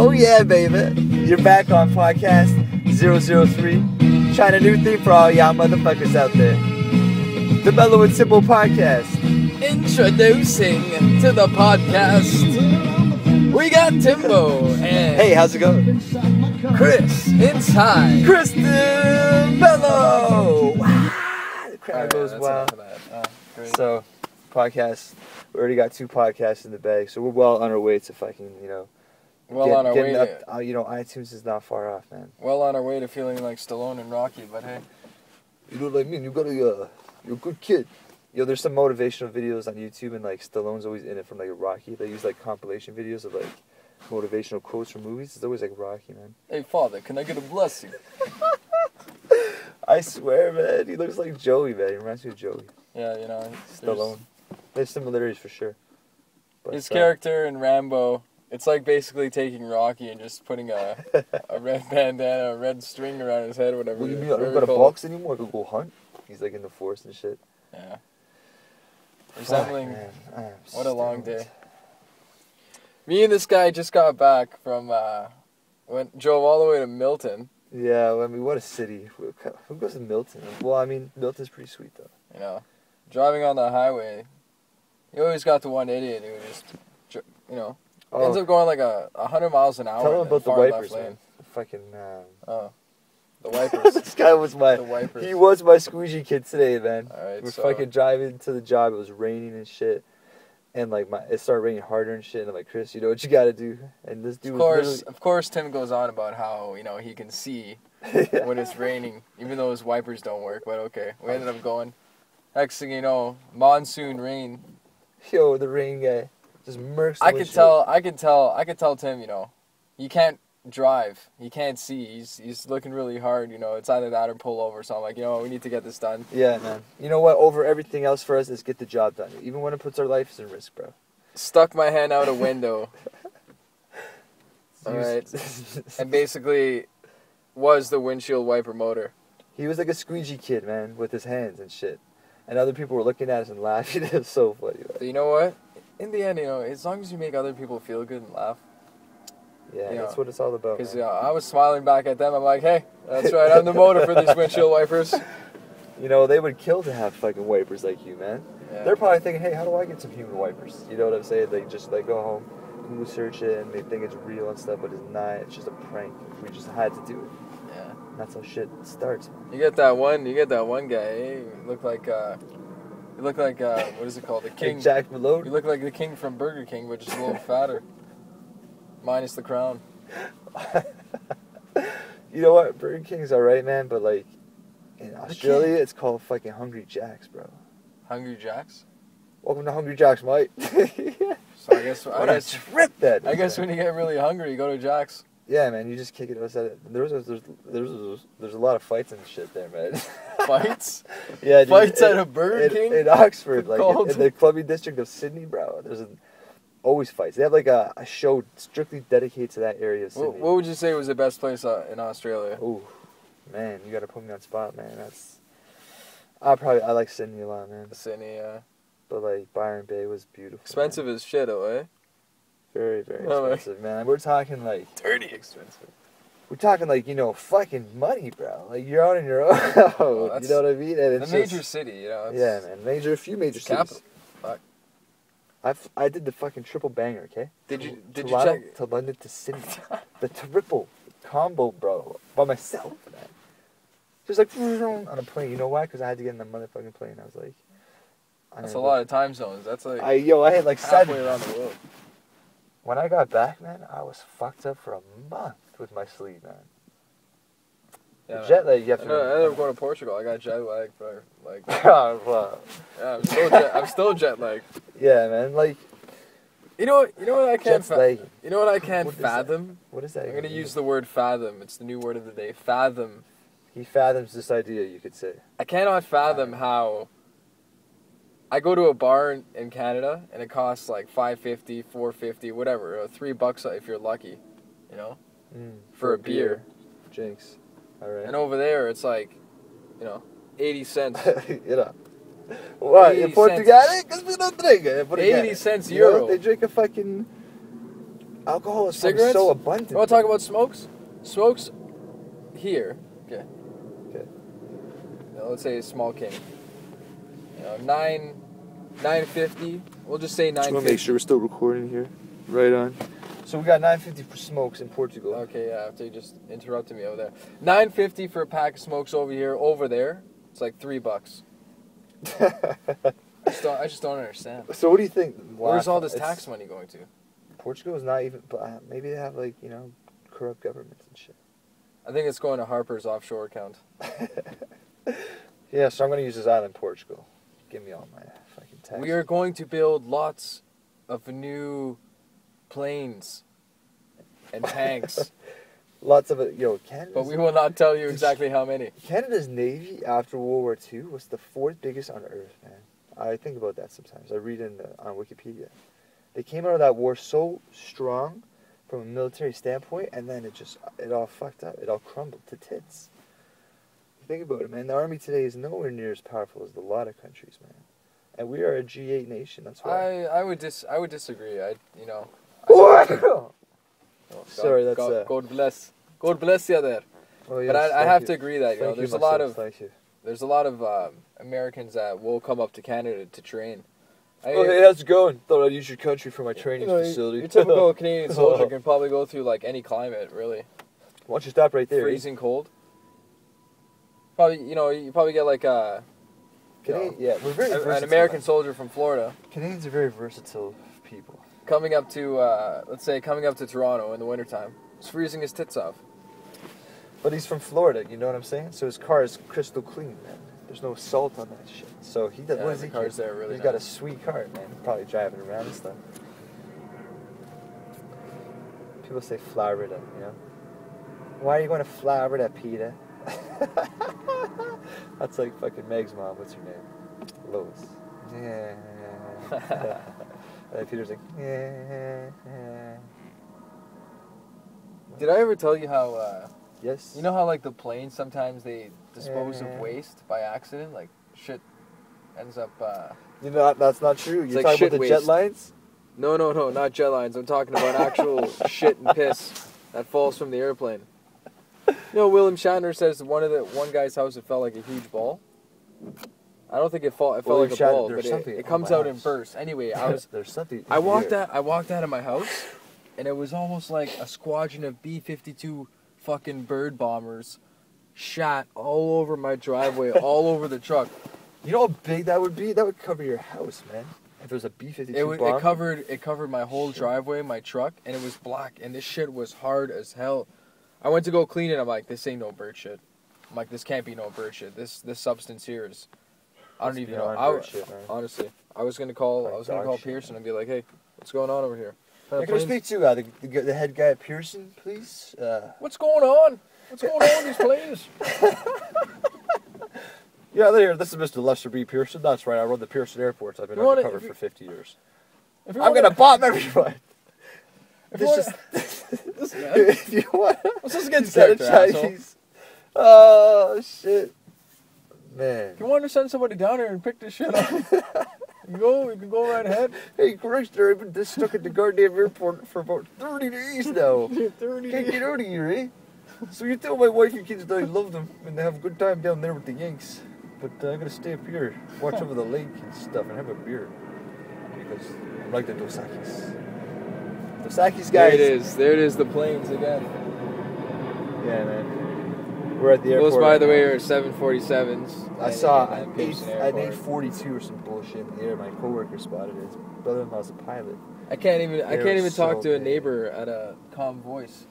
Oh yeah, baby. You're back on podcast 003. Trying a new theme for all y'all motherfuckers out there. The Mellow and Simple Podcast. Introducing to the podcast, we got Timbo and Hey, how's it going? Chris inside. Kristen Mellow! The crowd goes That's wild. enough of that. Great. So, podcast. We already got 2 podcasts in the bag, so we're well on our way to fucking, getting up. iTunes is not far off, man. Well on our way to feeling like Stallone and Rocky, but hey. You look like me, and you're a good kid. There's some motivational videos on YouTube, and like Stallone's always in it from like a Rocky. They use like compilation videos of like motivational quotes from movies. It's always like Rocky, man. Hey father, can I get a blessing? I swear, man, he looks like Joey, man. He reminds me of Joey. Yeah, Stallone. There's similarities for sure. But, his character in Rambo, it's like basically taking Rocky and just putting a red bandana, a red string around his head, whatever. What do you mean? I don't gotta box anymore. I could go hunt. He's like in the forest and shit. Yeah. Resembling. What a long day. Me and this guy just got back from, drove all the way to Milton. Yeah, well, I mean, what a city. Who goes to Milton? Well, I mean, Milton's pretty sweet, though. Driving on the highway, you always got the one idiot who just, ends up going like 100 miles an hour. Tell him about the wipers, man. The fucking, the wipers. This guy was he was my squeegee kid today, man. Alright, We're fucking driving to the job. It was raining and shit. And like it started raining harder and shit. And I'm like, Chris, you know what you gotta do? And this dude of course, Tim goes on about how he can see when it's raining, even though his wipers don't work. But okay, we ended up going. Next thing you know, monsoon rain. Yo, the rain guy just murks. I could tell Tim, he can't drive. He can't see. He's looking really hard. It's either that or pull over. So I'm like, we need to get this done. Yeah, man. You know what? Over everything else for us is get the job done. Even when it puts our lives in risk, bro. Stuck my hand out a window. All right, and basically was the windshield wiper motor. He was like a squeegee kid, man, with his hands and shit. And other people were looking at us and laughing. It was so funny. Man. You know what? In the end, as long as you make other people feel good and laugh. Yeah, that's what it's all about. Because I was smiling back at them. I'm like, hey, that's right. I'm the motor for these windshield wipers. They would kill to have fucking wipers like you, man. Yeah. They're probably thinking, hey, how do I get some human wipers? You know what I'm saying? They just go home, Google search it, and they think it's real and stuff, but it's not. It's just a prank. We just had to do it. Yeah. And that's how shit starts, man. You get that one guy. He looked like what is it called? The king. Like Jack Malone. You look like the king from Burger King, but just a little fatter. Minus the crown. You know what? Burger King's alright, man, but like in Australia, it's called fucking Hungry Jack's, bro. Hungry Jack's? Welcome to Hungry Jack's, mate. So I guess trip that. I guess when you get really hungry, you go to Jack's. Yeah, man, you just kick it outside. There's a lot of fights and shit there, man. Fights? Yeah, dude, fights at a Burger King? In Oxford, like Called? in the clubbing district of Sydney, bro. There's always fights. They have like a show strictly dedicated to that area of Sydney. What would you say was the best place in Australia? Oh, man, you gotta put me on spot, man. I like Sydney a lot, man. Sydney, yeah. But like Byron Bay was beautiful. Expensive as shit, eh? Very, very expensive, man. We're talking like dirty expensive. We're talking like fucking money, bro. Like you're out on your own. You know what I mean? And it's major city, yeah, man. A few major cities. Capital. Fuck. I did the fucking triple banger, okay? Did you check to London to Sydney? The triple combo, bro, by myself, man. Just like on a plane. You know why? Because I had to get in the motherfucking plane. I was like, that's a lot of time zones. That's like I had like halfway 7 around the world. When I got back, man, I was fucked up for a month with my sleep, man. Yeah, jet lag, you have to. I ended up going to Portugal. I got jet lag for like. Oh, wow. Yeah, I'm still jet lagged. Yeah, man. Like. You know what I can't fathom. You know what I can't what fathom. What is that? I'm gonna use the word fathom. It's the new word of the day. Fathom. He fathoms this idea, you could say. I cannot fathom how. I go to a bar in Canada and it costs like $5.50, $4.50, whatever, $3 if you're lucky, for a beer. Jinx. All right. And over there it's like, 80 cents. What? In Portugal? Because we don't drink it. 80 cents euro. They drink a fucking Alcohol is Cigarettes? so abundant. You want to talk about smokes? Smokes here. Okay. Okay. Now, let's say a small king. You know, 950. We'll just say 950. Just want to make sure we're still recording here. Right on. So we got 950 for smokes in Portugal. Okay, yeah. After you just interrupted me over there, 950 for a pack of smokes over here. Over there, it's like $3. I just don't understand. So what do you think? Where's all this tax money going to? Portugal is not even. Maybe they have like corrupt governments and shit. I think it's going to Harper's offshore account. Yeah, so I'm gonna use this island, Portugal. Give me all my fucking tax. We are going to build lots of new planes and tanks, Lots of it, Canada. but we will not tell you exactly how many. Canada's Navy after World War II was the 4th biggest on Earth, man. I think about that sometimes. I read on Wikipedia. They came out of that war so strong from a military standpoint, and then it all fucked up. It all crumbled to tits. Think about it, man. The army today is nowhere near as powerful as a lot of countries, man. And we are a G8 nation. That's why. I would disagree. Oh, sorry, that's God bless. God bless you there. Oh, yes, But I have to agree that Thank you, there's my a lot son. of Thank you. there's a lot of Americans that will come up to Canada to train. Oh, hey, how's it going? Thought I'd use your country for my training facility. Your typical Canadian soldier can probably go through like any climate, really. Why don't you stop right there? Freezing cold. Probably, you probably get like Yeah, we're very versatile. an American soldier from Florida Canadians are very versatile people. coming up to, let's say, coming up to Toronto in the wintertime. He's freezing his tits off. But he's from Florida, you know what I'm saying? So his car is crystal clean, man. There's no salt on that shit. So he does. Yeah, What is the he? cars there are really He's got a nice. sweet car, man. Probably driving around and stuff. People say Florida, Why are you going to Florida, Peter? That's like fucking Meg's mom. What's her name? Lois. Yeah. And then Peter's like, yeah. Did I ever tell you how, Yes. you know how like the planes sometimes they dispose Yeah. of waste by accident? Like shit ends up, That's not true. You're like talking shit about the jet waste. lines? no, not jet lines. I'm talking about actual shit and piss that falls from the airplane. William Shatner says one guy's house it felt like a huge ball. I don't think it felt William like a ball, Shatner, but there's something it on comes my out in house. bursts. Anyway, There's something. I walked out of my house, and it was almost like a squadron of B-52 fucking bird bombers shot all over my driveway, all over the truck. You know how big that would be? That would cover your house, man. If there was a B-52 bomb. It covered my whole driveway, my truck, and it was black, and this shit was hard as hell. I went to go clean it. I'm like, this ain't no bird shit. I'm like, this can't be no bird shit. This substance here is. I don't even know. Bird shit, man. Honestly, I was gonna call dog shit, Pearson and be like, hey, what's going on over here? Can I speak to the head guy at Pearson, please? What's going on? What's going on with these planes? Yeah, there. This is Mr. Lester B. Pearson. That's right. I run the Pearson Airports. I've been undercover for 50 years. I'm gonna bomb everyone. Listen, if you want, Let's just get is that a character, asshole. Chinese? Oh shit, man. If you want to send somebody down here and pick this shit up, you can go right ahead. Hey, Christer, I've been just stuck at the goddamn airport for about 30 days now. 30 Can't get out of here, eh? So you tell my wife and kids that I love them and they have a good time down there with the Yanks. But I gotta stay up here, watch over the lake and stuff, and have a beer. Because I like the Dos Equis. Dos Equis, There guys. it is. There it is. The planes again. Yeah, man. We're at the airport. Those, by the right way, now. are 747s. I saw at an Pearson 842 or some bullshit in the air. My coworker spotted it. His brother-in-law's a pilot. I can't even They're talk so to a big. neighbor at a calm voice.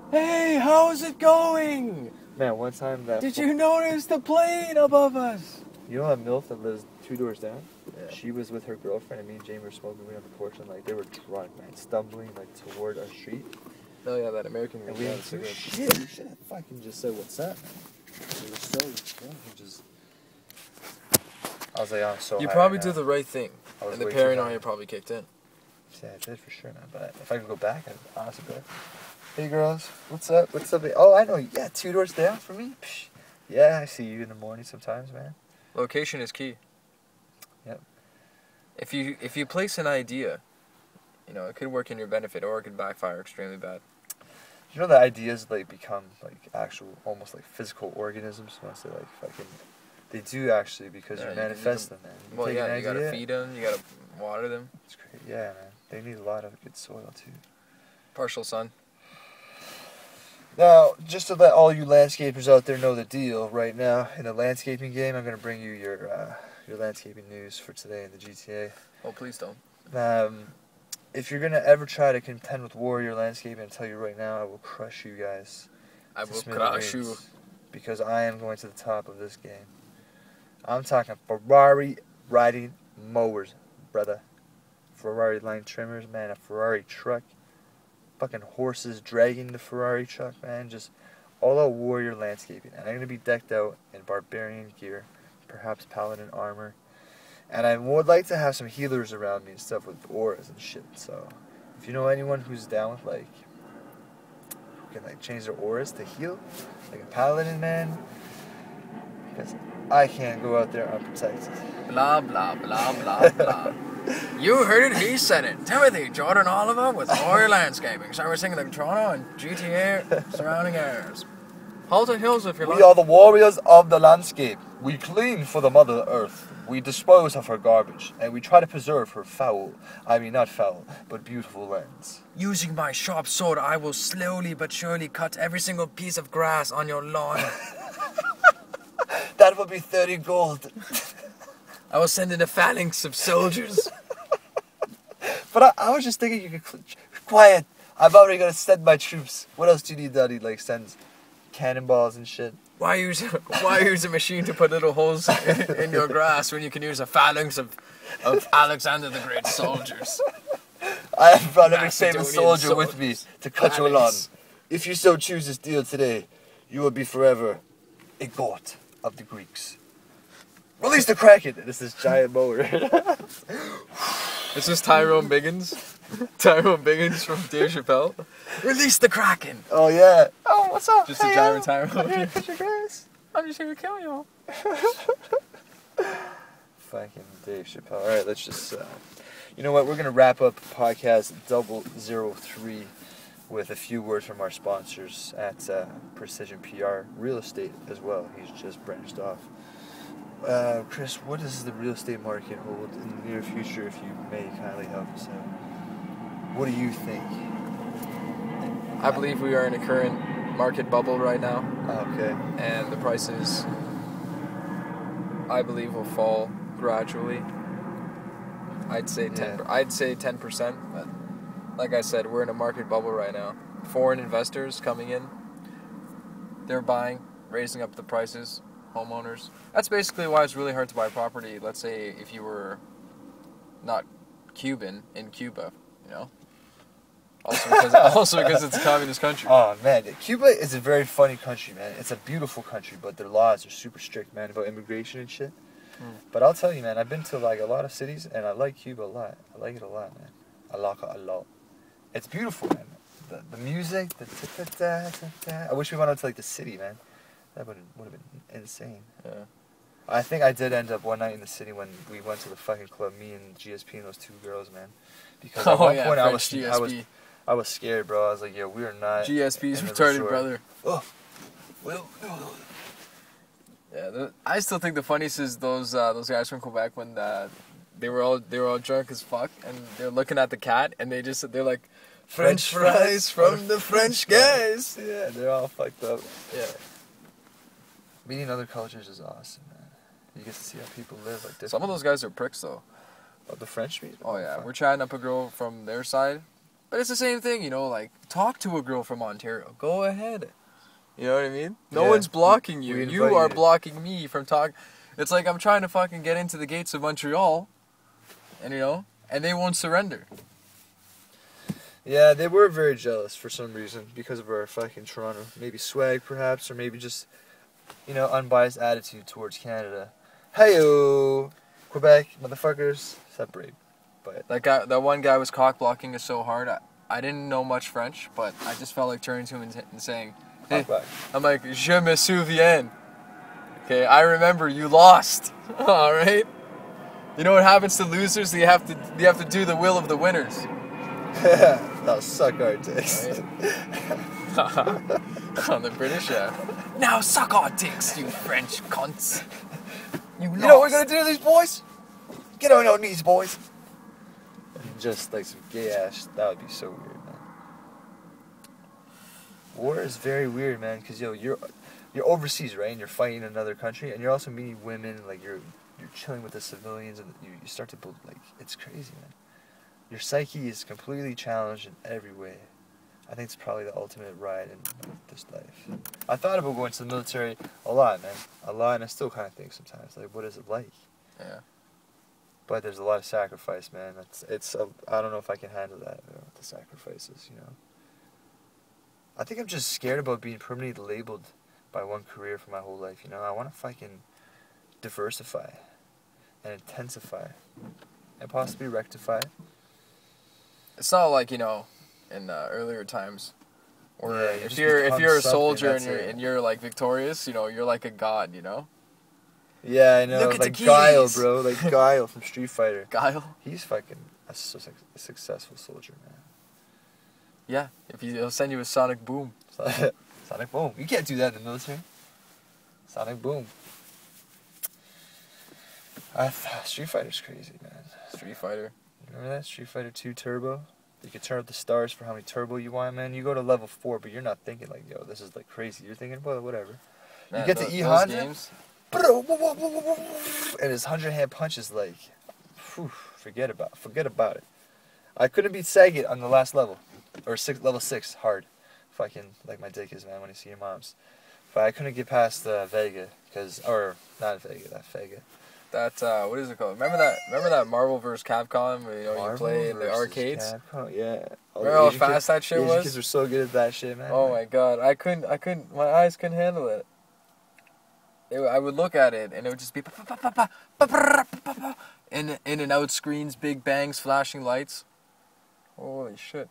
Hey, how's it going? Man, one time that... Did you notice the plane above us? You know that MILF that lives 2 doors down? Yeah. She was with her girlfriend and me and Jamie were smoking weed on the porch and they were drunk, man, stumbling toward our street. Oh yeah, that American And guy. we didn't say shit. You should have fucking just said what's up, man. We were so drunk and just... I was like, I'm so You high probably right did now. the right thing, I was and the way too paranoia high. probably kicked in. Yeah, I did for sure, man. But if I could go back, I'd honestly go. Hey, girls, what's up? What's up? Oh, I know you. Yeah, 2 doors down from me. Psh. Yeah, I see you in the morning sometimes, man. Location is key. Yep. If you place an idea You know, it could work in your benefit or it could backfire extremely bad. You know, the ideas like become like actual, almost like physical organisms. Once they like fucking, they do actually because you manifest them, man. Well, yeah, you gotta feed them, you gotta water them. It's great. Yeah, man. They need a lot of good soil too. Partial sun. Now, just to let all you landscapers out there know the deal, right now in the landscaping game, I'm gonna bring you your landscaping news for today in the GTA. Oh, please don't. If you're gonna ever try to contend with Warrior Landscaping, I tell you right now, I will crush you guys. I will crush you. Because I am going to the top of this game. I'm talking Ferrari riding mowers, brother. Ferrari line trimmers, man. A Ferrari truck. Fucking horses dragging the Ferrari truck, man. Just all out Warrior Landscaping. And I'm gonna be decked out in barbarian gear, perhaps paladin armor. And I would like to have some healers around me and stuff with auras and shit. So, if you know anyone who's down with like, who can like change their auras to heal, like a paladin, man, because I can't go out there unprotected. Blah blah blah blah blah. You heard it, he said it. Timothy Jordan Oliver with Warrior Landscaping. So we're singing the Toronto and GTA surrounding areas. Halton Hills if you like. We are the warriors of the landscape. We clean for the Mother Earth. We dispose of her garbage, and we try to preserve her not foul, but beautiful lands. Using my sharp sword, I will slowly but surely cut every single piece of grass on your lawn. That will be 30 gold. I will send in a phalanx of soldiers. But I was just thinking you could... Quiet! I've already got to send my troops. What else do you need, Daddy? Like, send cannonballs and shit. Why use a machine to put little holes in your grass when you can use a phalanx of Alexander the Great soldiers? I have brought every famous soldier with me to cut your lawn. If you so choose this deal today, you will be forever a god of the Greeks. Release the Kraken! This is giant mower. This is Tyrone Biggins. Tyrone Biggins from Dave Chappelle. Release the Kraken! Oh, yeah. Oh, what's up? Just a giant Tyrone. I'm here to cut your grass. I'm just here to kill you. Fucking Dave Chappelle. Alright, let's just... you know what? We're going to wrap up podcast 003 with a few words from our sponsors at Precision PR Real Estate as well. He's just branched off. Chris, what does the real estate market hold in the near future, if you may kindly help us out? What do you think? I believe we are in a current market bubble right now. Okay. And the prices, I believe, will fall gradually. I'd say 10%, but like I said, we're in a market bubble right now. Foreign investors coming in, they're buying, raising up the prices. Homeowners. That's basically why it's really hard to buy property. Let's say if you were not Cuban in Cuba, you know. Also because it's a communist country. Oh man, Cuba is a very funny country, man. It's a beautiful country, but their laws are super strict, man, about immigration and shit. But I'll tell you, man, I've been to like a lot of cities, and I like Cuba a lot. I like it a lot, man. I like it a lot. It's beautiful, man. The music, I wish we went out to like the city, man. That would have been insane. Yeah. I think I did end up one night in the city when we went to the fucking club, me and GSP and those two girls, man. Because at one point I was scared, bro. I was like, yo, we are not. GSP's retarded brother. Oh. Well. Yeah, I still think the funniest is those guys from Quebec when they were all drunk as fuck and they're looking at the cat and they're like, French fries from the French guys. Yeah, they're all fucked up. Yeah. Meeting other cultures is awesome, man. You get to see how people live like this. Some of those guys are pricks, though. Oh, the French people? Oh, yeah. We're chatting up a girl from their side. But it's the same thing, you know, like, talk to a girl from Ontario. Go ahead. You know what I mean? No one's blocking you. You are blocking me from talking. It's like I'm trying to fucking get into the gates of Montreal. And, you know, and they won't surrender. Yeah, they were very jealous for some reason because of our fucking Toronto. Maybe swag, perhaps, or maybe just... you know, unbiased attitude towards Canada. Hey-o! Quebec, motherfuckers, separate. But that one guy was cock blocking us so hard. I didn't know much French, but I just felt like turning to him and saying, "Hey," I'm like, "Je me souviens." Okay, I remember you lost. All right. You know what happens to losers? You have to do the will of the winners. Now suck our dicks. On the British, yeah. Now suck our dicks, you French cunts. You know what we're gonna do to these boys? Get on your knees, boys. And just like some gay ass. That would be so weird, man. War is very weird, man. Cause you're overseas, right? And you're fighting in another country, and you're also meeting women. Like you're chilling with the civilians, and you start to build. Like it's crazy, man. Your psyche is completely challenged in every way. I think it's probably the ultimate ride in this life. I thought about going to the military a lot, man. A lot, and I still kind of think sometimes, like, what is it like? Yeah. But there's a lot of sacrifice, man. I don't know if I can handle that, the sacrifices, I think I'm just scared about being permanently labeled by one career for my whole life, I want to fucking diversify and intensify and possibly rectify. It's not like, in earlier times, or yeah, if you're a soldier and you're like victorious, you're like a god, Yeah, I know. Look at like the Guile, keys. bro. Like Guile from Street Fighter. Guile. He's fucking a successful soldier, man. Yeah, if he'll send you a sonic boom. Sonic boom. You can't do that in the military. Sonic boom. Street Fighter's crazy, man. Street Fighter. Remember that? Street Fighter 2 Turbo? You can turn up the stars for how many turbo you want, man. You go to level 4, but you're not thinking like, yo, this is like crazy. You're thinking, well, whatever. Man, you get to E100, and his 100-hand punch is like, whew, forget about it. I couldn't beat Sagat on the last level, or level 6 hard. Fucking like my dick is, man, when you see your mom's. But I couldn't get past Vega, or not Vega, that Vega. That what is it called? Remember that Marvel vs. Capcom? You play in the arcades. Capcom, yeah. Remember how fast that shit was? Kids were so good at that shit, man. Oh my god, I couldn't. My eyes couldn't handle it. I would look at it and it would just be in and out screens, big bangs, flashing lights. Holy shit!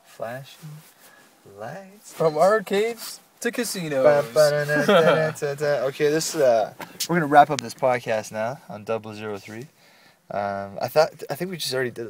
Flashing lights from arcades to casinos. Okay, we're gonna wrap up this podcast now on 003. I think we just already did it.